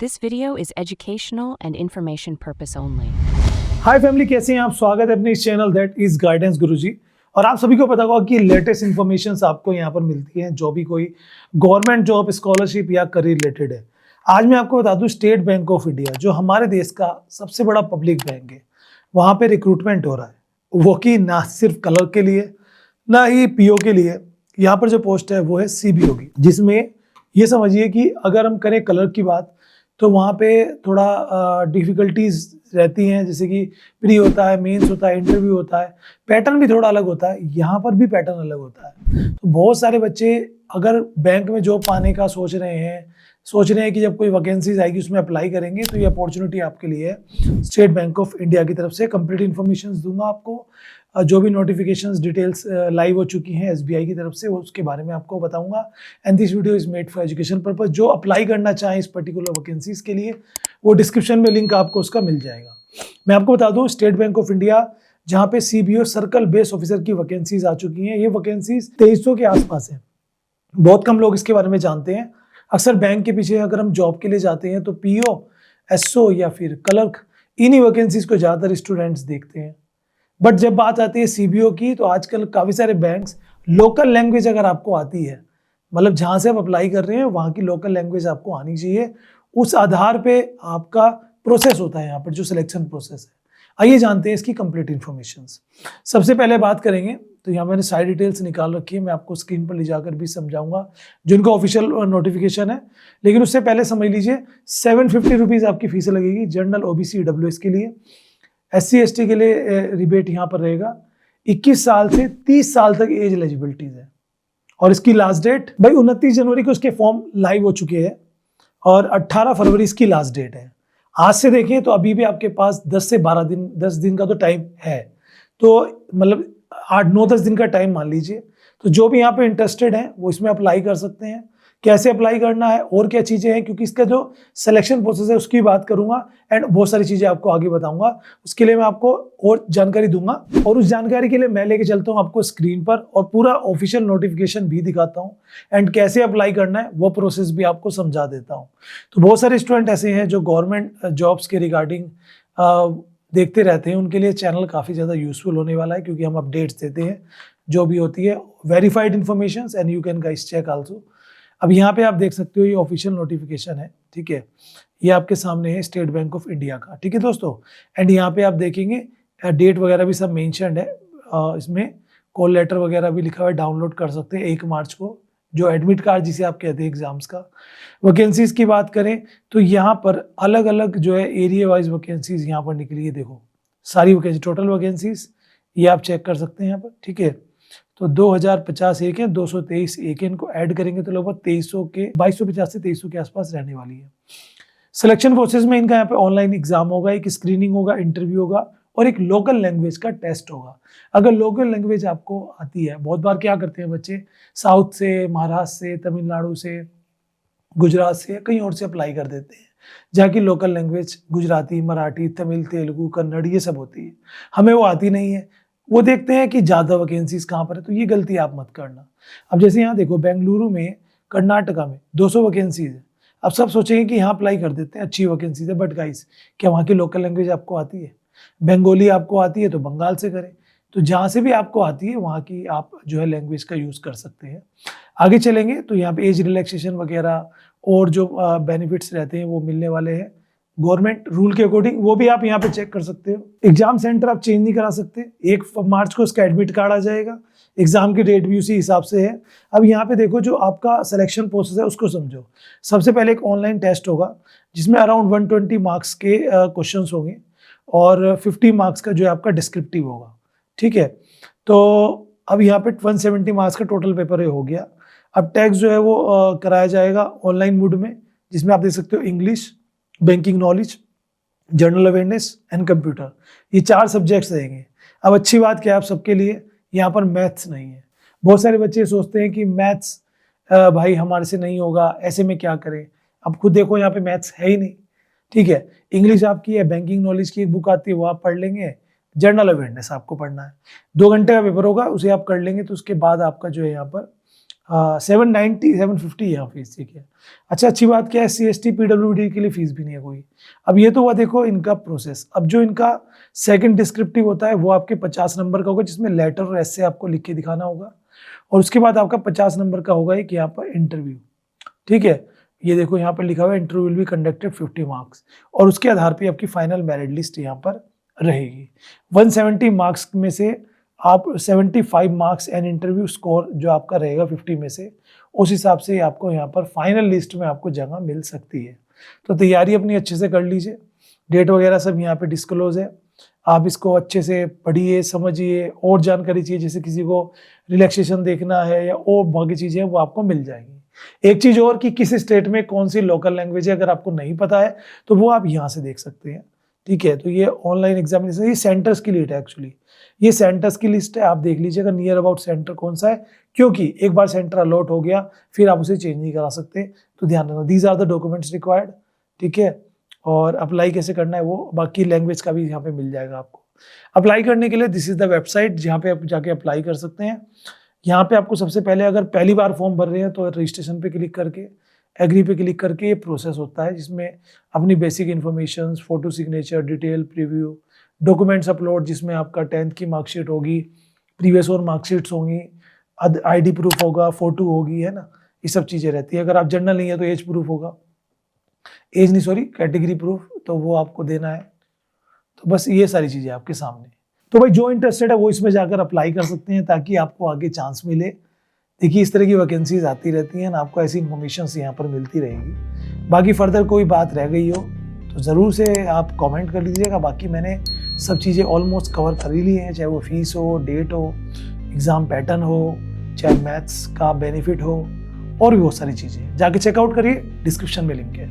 This video is educational and information purpose only. Hi family, कैसे हैं आप? स्वागत है अपने इस चैनल दैट इज गाइडेंस गुरुजी। और आप सभी को पता होगा कि लेटेस्ट इन्फॉर्मेशन आपको यहाँ पर मिलती हैं जो भी कोई गवर्नमेंट जॉब, स्कॉलरशिप या करियर रिलेटेड है। आज मैं आपको बता दूं, स्टेट बैंक ऑफ इंडिया जो हमारे देश का सबसे बड़ा पब्लिक बैंक है, वहाँ पे रिक्रूटमेंट हो रहा है, वो कि ना सिर्फ क्लर्क के लिए ना ही पीओ के लिए। यहाँ पर जो पोस्ट है वो है सीबीओ की, जिसमें ये समझिए कि अगर हम करें क्लर्क की बात तो वहाँ पे थोड़ा डिफ़िकल्टीज रहती हैं, जैसे कि प्री होता है, मेंस होता है, इंटरव्यू होता है, पैटर्न भी थोड़ा अलग होता है। यहाँ पर भी पैटर्न अलग होता है। तो बहुत सारे बच्चे अगर बैंक में जॉब पाने का सोच रहे हैं कि जब कोई वैकेंसीज आएगी उसमें अप्लाई करेंगे, तो ये अपॉर्चुनिटी आपके लिए है। स्टेट बैंक ऑफ इंडिया की तरफ से कंप्लीट इन्फॉर्मेशन दूंगा आपको, जो भी नोटिफिकेशंस डिटेल्स लाइव हो चुकी हैं एसबीआई की तरफ से, वो उसके बारे में आपको बताऊंगा। And this video is made for education purpose. जो अप्लाई करना चाहें इस पर्टिकुलर वैकेंसीज के लिए, वो डिस्क्रिप्शन में लिंक आपको उसका मिल जाएगा। मैं आपको बता दूं, स्टेट बैंक ऑफ इंडिया जहाँ पे सीबीओ सर्कल बेस ऑफिसर की वैकेंसीज आ चुकी हैं, ये वैकेंसीज 2300 के आसपास है। बहुत कम लोग इसके बारे में जानते हैं। अक्सर बैंक के पीछे अगर हम जॉब के लिए जाते हैं तो पीओ, एसओ या फिर क्लर्क, इन्हीं वैकेंसीज को ज़्यादातर स्टूडेंट्स देखते हैं। बट जब बात आती है सीबीओ की, तो आजकल काफ़ी सारे बैंक्स लोकल लैंग्वेज अगर आपको आती है, मतलब जहाँ से आप अप्लाई कर रहे हैं वहाँ की लोकल लैंग्वेज आपको आनी चाहिए, उस आधार पे आपका प्रोसेस होता है यहाँ पर, जो सिलेक्शन प्रोसेस है। आइए जानते हैं इसकी कंप्लीट इन्फॉर्मेशन। सबसे पहले बात करेंगे तो यहाँ मैंने सारी डिटेल्स निकाल रखी है, मैं आपको स्क्रीन पर ले जाकर भी समझाऊंगा जिनका ऑफिशियल नोटिफिकेशन है। लेकिन उससे पहले समझ लीजिए 750 रुपीज़ आपकी फीस लगेगी जनरल, ओबीसी, ईडब्ल्यूएस के लिए। SC ST के लिए रिबेट यहाँ पर रहेगा। 21 साल से 30 साल तक एज एलिजिबिलिटीज है। और इसकी लास्ट डेट भाई 29 जनवरी को इसके फॉर्म लाइव हो चुके हैं और 18 फरवरी इसकी लास्ट डेट है। आज से देखें तो अभी भी आपके पास 10 से 12 दिन, 10 दिन का तो टाइम है। तो मतलब 8-9-10 दिन का टाइम मान लीजिए। तो जो भी यहाँ पे इंटरेस्टेड हैं वो इसमें अप्लाई कर सकते हैं। कैसे अप्लाई करना है और क्या चीज़ें हैं, क्योंकि इसका जो सिलेक्शन प्रोसेस है उसकी बात करूंगा एंड बहुत सारी चीज़ें आपको आगे बताऊंगा। उसके लिए मैं आपको और जानकारी दूंगा, और उस जानकारी के लिए मैं लेके चलता हूँ आपको स्क्रीन पर और पूरा ऑफिशियल नोटिफिकेशन भी दिखाता हूँ एंड कैसे अप्लाई करना है वो प्रोसेस भी आपको समझा देता हूँ। तो बहुत सारे स्टूडेंट ऐसे हैं जो गवर्नमेंट जॉब्स के रिगार्डिंग देखते रहते हैं, उनके लिए चैनल काफ़ी ज़्यादा यूजफुल होने वाला है, क्योंकि हम अपडेट्स देते हैं जो भी होती है, verified information, and you can guys check also. अब यहाँ पे आप देख सकते हो ये ऑफिशियल नोटिफिकेशन है, ठीक है। ये आपके सामने है स्टेट बैंक ऑफ इंडिया का, ठीक है दोस्तों। एंड यहाँ पे आप देखेंगे डेट वगैरह भी सब मेंशन्ड है, इसमें कॉल लेटर वगैरह भी लिखा हुआ है, डाउनलोड कर सकते हैं 1 मार्च को, जो एडमिट कार्ड जिसे आप कहते हैं एग्जाम्स का। वैकेंसीज की बात करें तो यहाँ पर अलग अलग जो है एरिया वाइज वैकेंसीज यहाँ पर निकली है। देखो सारी वैकेंसी, टोटल वैकेंसीज ये आप चेक कर सकते हैं यहाँ पर, ठीक है। तो 2050 एक है, 223 एक है, इनको ऐड करेंगे तो लगभग 2250 से 2300 के आसपास रहने वाली है। सिलेक्शन प्रोसेस में इनका यहाँ पे ऑनलाइन एग्जाम होगा, एक स्क्रीनिंग होगा, इंटरव्यू होगा और एक लोकल लैंग्वेज का टेस्ट होगा। अगर लोकल लैंग्वेज आपको आती है, बहुत बार क्या करते हैं बच्चे साउथ से, महाराष्ट्र से, तमिलनाडु से, गुजरात से, कहीं और से अप्लाई कर देते हैं, जहाँ की लोकल लैंग्वेज गुजराती, मराठी, तमिल, तेलुगु, कन्नड़ ये सब होती है। हमें वो आती नहीं है, वो देखते हैं कि ज़्यादा वैकेंसीज कहाँ पर है, तो ये गलती आप मत करना। अब जैसे यहाँ देखो बेंगलुरु में, कर्नाटका में 200 वैकेंसीज है। अब सब सोचेंगे कि यहाँ अप्लाई कर देते हैं, अच्छी वैकेंसीज है, बट गाइस क्या वहाँ की लोकल लैंग्वेज आपको आती है? बंगाली आपको आती है तो बंगाल से करें। तो जहाँ से भी आपको आती है वहाँ की आप जो है लैंग्वेज का यूज़ कर सकते हैं। आगे चलेंगे तो यहाँ पे एज रिलैक्सेशन वगैरह और जो बेनिफिट्स रहते हैं वो मिलने वाले हैं गवर्नमेंट रूल के अकॉर्डिंग, वो भी आप यहाँ पे चेक कर सकते हो। एग्जाम सेंटर आप चेंज नहीं करा सकते, 1 मार्च को उसका एडमिट कार्ड आ जाएगा, एग्जाम की डेट भी उसी हिसाब से है। अब यहाँ पे देखो जो आपका सिलेक्शन प्रोसेस है उसको समझो। सबसे पहले एक ऑनलाइन टेस्ट होगा जिसमें अराउंड 120 मार्क्स के क्वेश्चन होंगे और 50 मार्क्स का जो है आपका डिस्क्रिप्टिव होगा, ठीक है। तो अब यहाँ पे 170 मार्क्स का टोटल पेपर हो गया। अब टेस्ट जो है वो कराया जाएगा ऑनलाइन मोड में, जिसमें आप देख सकते हो English, banking knowledge, general awareness and computer, ये 4 सब्जेक्ट्स रहेंगे। अब अच्छी बात क्या है, आप सबके लिए यहाँ पर मैथ्स नहीं है। बहुत सारे बच्चे सोचते हैं कि मैथ्स भाई हमारे से नहीं होगा, ऐसे में क्या करें। अब खुद देखो यहाँ पे मैथ्स है ही नहीं, ठीक है। इंग्लिश आपकी है, बैंकिंग नॉलेज की एक बुक आती है वो आप पढ़ लेंगे, जनरल अवेयरनेस आपको पढ़ना है, 2 घंटे का पेपर होगा, उसे आप कर लेंगे तो उसके बाद आपका जो है यहाँ पर 790 750 यहाँ फीस, ठीक है। अच्छा, अच्छी बात क्या है, CST PWD के लिए फीस भी नहीं है कोई। अब ये तो हुआ देखो इनका प्रोसेस। अब जो इनका सेकंड डिस्क्रिप्टिव होता है वो आपके 50 नंबर का होगा, जिसमें लेटर और एस्से आपको लिख के दिखाना होगा। और उसके बाद आपका 50 नंबर का होगा एक यहाँ पर इंटरव्यू, ठीक है। ये देखो यहाँ पर लिखा हुआ है interview will be conducted 50 marks, और उसके आधार पर आपकी फाइनल मेरिट लिस्ट यहाँ पर रहेगी। 170 मार्क्स में से आप 75 मार्क्स एंड इंटरव्यू स्कोर जो आपका रहेगा 50 में से, उस हिसाब से आपको यहाँ पर फाइनल लिस्ट में आपको जगह मिल सकती है। तो तैयारी अपनी अच्छे से कर लीजिए, डेट वगैरह सब यहाँ पे डिस्क्लोज है, आप इसको अच्छे से पढ़िए समझिए। और जानकारी चाहिए, जैसे किसी को रिलैक्सेशन देखना है या और बाकी चीज़ें, वो आपको मिल जाएंगी। एक चीज़ और कि किस स्टेट में कौन सी लोकल लैंग्वेज है, अगर आपको नहीं पता है तो वो आप यहाँ से देख सकते हैं, ठीक है। तो ये ऑनलाइन एग्जामिनेशन, ये सेंटर्स की लिस्ट है एक्चुअली, ये सेंटर्स की लिस्ट है। आप देख लीजिएगा नियर अबाउट सेंटर कौन सा है, क्योंकि एक बार सेंटर अलॉट हो गया फिर आप उसे चेंज नहीं करा सकते, तो ध्यान रखना। These are the documents required, ठीक है। और अप्लाई कैसे करना है वो बाकी लैंग्वेज का भी यहाँ पे मिल जाएगा आपको। अप्लाई करने के लिए दिस इज द वेबसाइट जहाँ पे आप जाके अप्लाई कर सकते हैं। यहाँ पे आपको सबसे पहले, अगर पहली बार फॉर्म भर रहे हैं तो रजिस्ट्रेशन पे क्लिक करके एग्री पे क्लिक करके ये प्रोसेस होता है, जिसमें अपनी basic information, photo signature, detail preview, documents upload, जिसमें आपका 10th की मार्कशीट होगी, प्रीवियस और मार्कशीट्स होंगी, ID प्रूफ होगा, फोटो होगी, है ना, ये सब चीज़ें रहती है। अगर आप जनरल नहीं है तो एज प्रूफ होगा, एज नहीं सॉरी कैटेगरी प्रूफ, तो वो आपको देना है। तो बस ये सारी चीज़ें आपके सामने। तो भाई जो इंटरेस्टेड है वो इसमें जाकर अप्लाई कर सकते हैं, ताकि आपको आगे चांस मिले। देखिए इस तरह की वैकेंसीज आती रहती हैं ना, आपको ऐसी इन्फॉर्मेशन यहाँ पर मिलती रहेगी। बाकी फर्दर कोई बात रह गई हो तो ज़रूर से आप कमेंट कर लीजिएगा। बाकी मैंने सब चीज़ें ऑलमोस्ट कवर कर ही ली हैं, चाहे वो फीस हो, डेट हो, एग्ज़ाम पैटर्न हो, चाहे मैथ्स का बेनिफिट हो, और भी बहुत सारी चीज़ें। जाके चेकआउट करिए, डिस्क्रिप्शन में लिंक है।